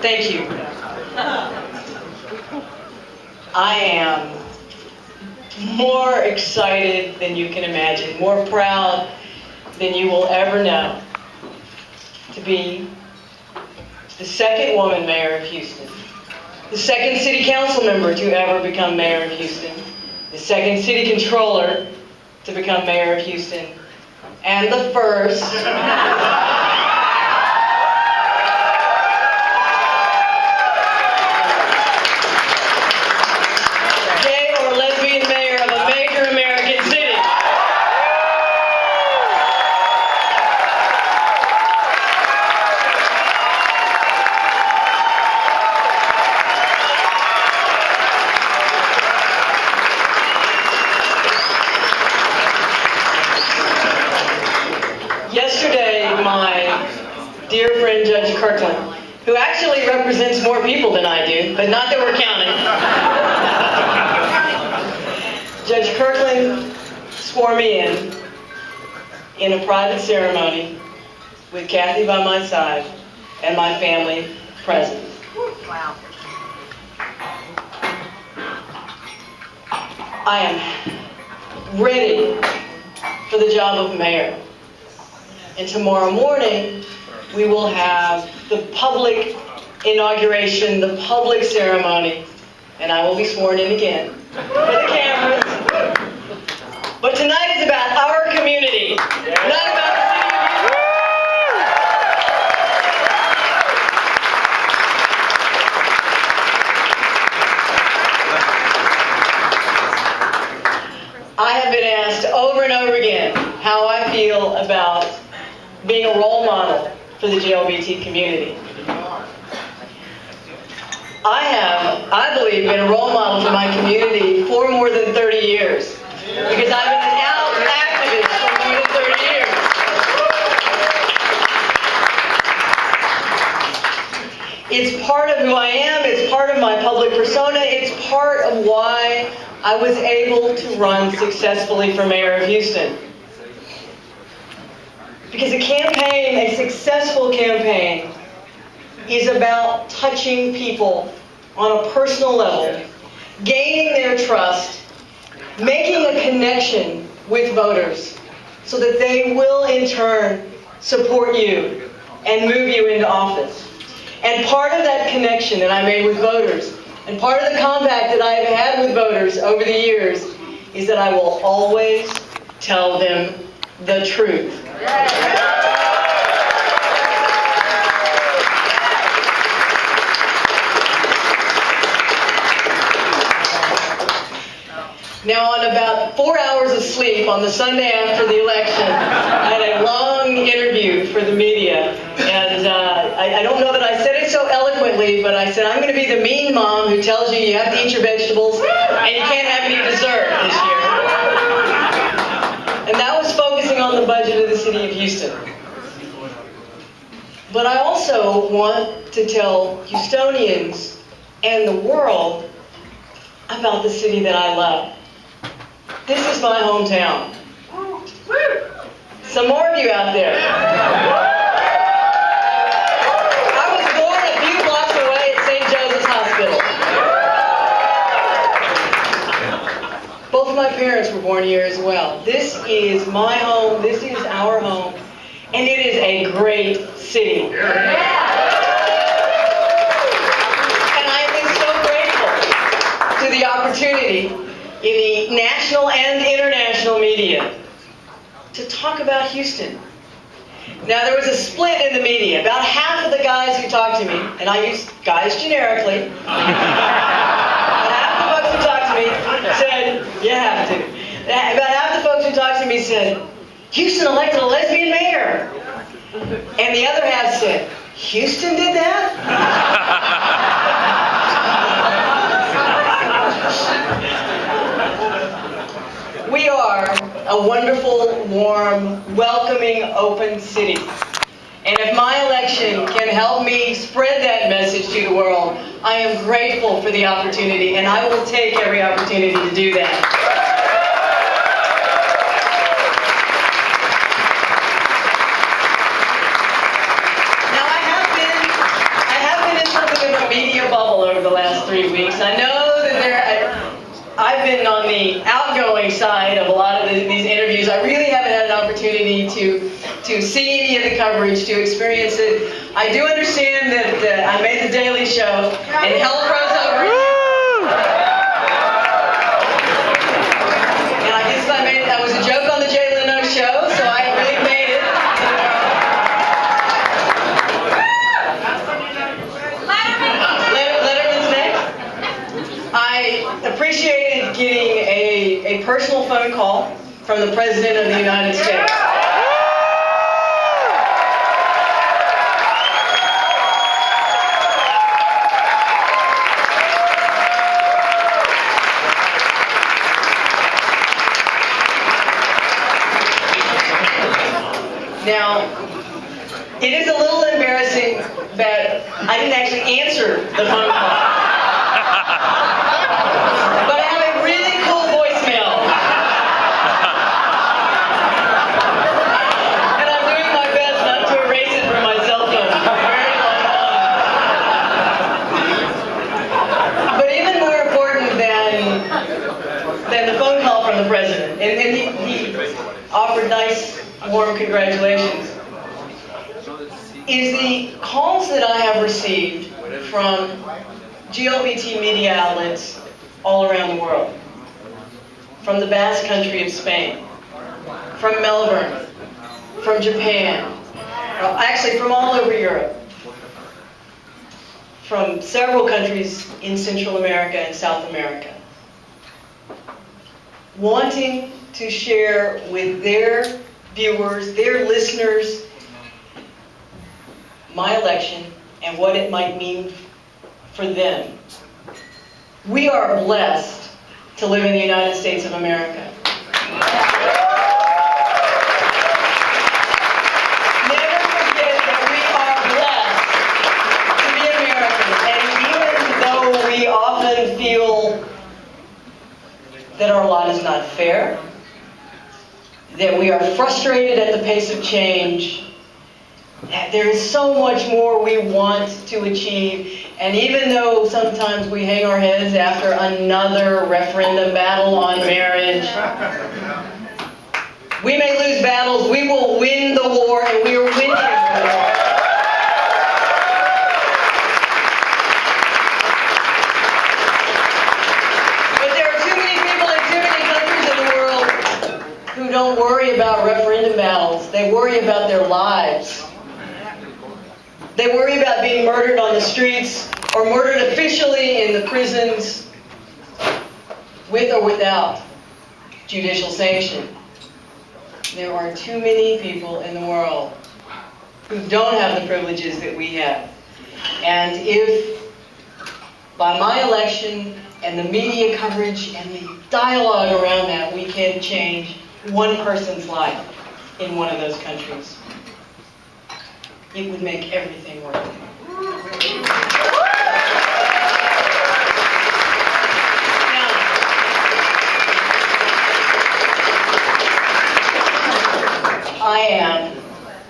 Thank you. I am more excited than you can imagine, more proud than you will ever know to be the second woman mayor of Houston, the second city council member to ever become mayor of Houston, the second city controller to become mayor of Houston, and the first gay or lesbian mayor of a major American city. Yesterday, my dear friend Judge Kirkland, who actually represents more people than I do, but not that we're counting, Judge Kirkland swore me in a private ceremony with Kathy by my side and my family present. Wow. I am ready for the job of mayor. And tomorrow morning, we will have the public inauguration, the public ceremony, and I will be sworn in again for the cameras. But tonight is about our community, not about the city of Houston. I have been asked over and over again how I feel about being a role model for the LGBT community. I have, I believe, been a role model for my community for more than 30 years. Because I've been an out activist for more than 30 years. It's part of who I am, it's part of my public persona, it's part of why I was able to run successfully for mayor of Houston. Because a campaign, a successful campaign, is about touching people on a personal level, gaining their trust, making a connection with voters so that they will in turn support you and move you into office. And part of that connection that I made with voters, and part of the compact that I have had with voters over the years, is that I will always tell them the truth. Now, on about 4 hours of sleep on the Sunday after the election, I had a long interview for the media. And I don't know that I said it so eloquently, but I said, I'm going to be the mean mom who tells you you have to eat your vegetables and you can't have any dessert this year. And that was focusing on the budget of the city of Houston. But I also want to tell Houstonians and the world about the city that I love. This is my hometown. Some more of you out there. I was born a few blocks away at St. Joseph's Hospital. Both of my parents were born here as well. This is my home, this is our home, and it is a great city. And I have been so grateful to the opportunity in the national and international media to talk about Houston. Now, there was a split in the media. About half of the guys who talked to me, and I use guys generically, about half the folks who talked to me said, you have to. About half the folks who talked to me said, Houston elected a lesbian mayor. And the other half said, Houston did that? We are a wonderful, warm, welcoming, open city. And if my election can help me spread that message to the world, I am grateful for the opportunity, and I will take every opportunity to do that. Now, I have been in front of opportunity to see any of the coverage, to experience it. I do understand that I made the Daily Show and hell froze over. And I guess that was a joke on the Jay Leno show, so I really made it. Letterman's next. I appreciated getting a personal phone call from the President of the United States. Now, it is a little embarrassing that I didn't actually answer the phone call. But I have a really cool voicemail. And I'm doing my best not to erase it from my cell phone. Very long on. But even more important than the phone call from the President, and he offered nice, warm congratulations, is the calls that I have received from LGBT media outlets all around the world. From the Basque Country of Spain, from Melbourne, from Japan, actually from all over Europe, from several countries in Central America and South America, wanting to share with their viewers, their listeners, my election and what it might mean for them. We are blessed to live in the United States of America. Never forget that we are blessed to be Americans, and even though we often feel that our lot is not fair, that we are frustrated at the pace of change, that there is so much more we want to achieve, and even though sometimes we hang our heads after another referendum battle on marriage, we may lose battles, we will win the war, and we are winning the war. But there are too many people in too many countries in the world who don't worry about referendum battles. They worry about their lives. They worry about being murdered on the streets or murdered officially in the prisons with or without judicial sanction. There are too many people in the world who don't have the privileges that we have. And if by my election and the media coverage and the dialogue around that, we can change one person's life in one of those countries, it would make everything worth it. Now, I am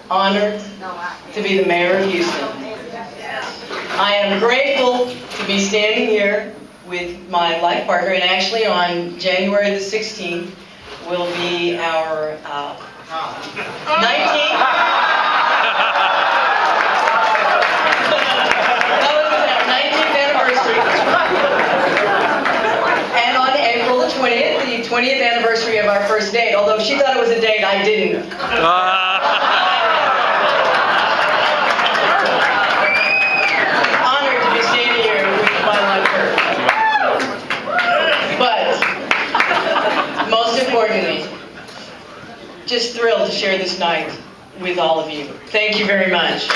honored to be the mayor of Houston. I am grateful to be standing here with my life partner, and actually on January the 16th will be our 19th. 19th anniversary. And on April the 20th, the 20th anniversary of our first date. Although she thought it was a date, I didn't. Honored to be standing here with my life partner. But, most importantly, just thrilled to share this night with all of you. Thank you very much.